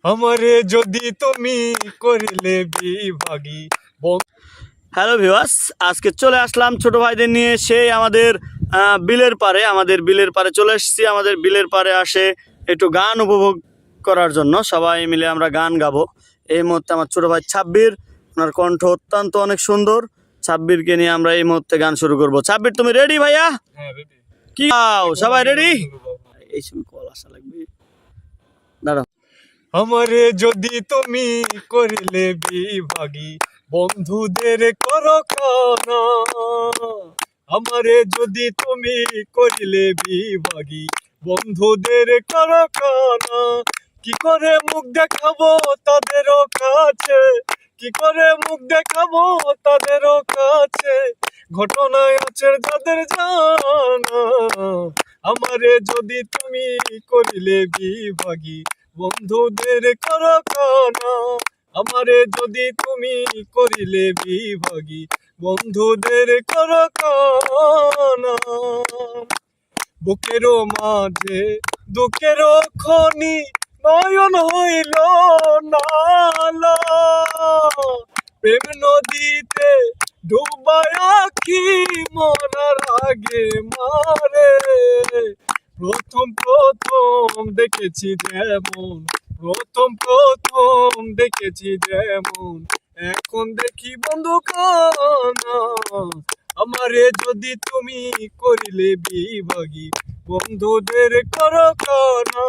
আমারে যদি তুমি করিলে বিভাগী। হ্যালো ভিউয়ার্স, আজকে চলে আসলাম ছোট ভাইদের নিয়ে সেই আমাদের বিলের পারে চলে এসেছি। আমাদের বিলের পারে আসে একটু গান উপভোগ করার জন্য সবাই মিলে আমরা গান গাবো। এই মুহূর্তে আমার ছোট ভাই ছাব্বির, ওনার কণ্ঠ অত্যন্ত অনেক সুন্দর। ছাব্বিরকে নিয়ে আমরা এই মুহূর্তে গান শুরু করবো। ছাব্বির, তুমি রেডি ভাইয়া? কি সবাই রেডি? এই সময় কল আসা লাগবে, দাঁড়াও। আমারে যদি তুমি করিলে বিভাগী, বন্ধুদের করো কানা। আমারে যদি তুমি করিলে বিভাগী, বন্ধুদের করো কানা। কি করে মুখ দেখাবো তাদেরও কাছে, কি করে মুখ দেখাবো তাদেরও কাছে। ঘটনায় আছে যাদের জানা। আমারে যদি তুমি করিলে বিভাগী, বন্ধুদের করো কানা। আমারে যদি তুমি করিলে বিভাগী, বন্ধুদের করো কানা। বুকেরও মাঝে দুঃখেরও খনি, নয়ন হইল নালা। প্রেম নদীতে ডুবায় আখি মরার আগে মারে। প্রথম দেখেছি যেমন, প্রথম দেখেছি যেমন, এখন দেখি বন্ধু কানা। আমারে যদি তুমি করিলে বিভাগী, বন্ধুদের করো কানা।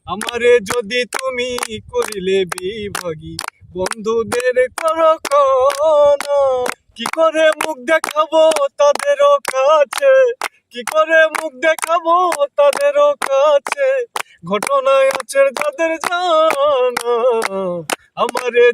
আমারে যদি তুমি করিলে বিভাগী, বন্ধুদের করো কানা। কি করে মুখ দেখাবো তাদেরও কাছে, কি করে মুখ দেখাবো তাদেরও কাছে। ঘটনায় আছে যাদের জানা। আমারে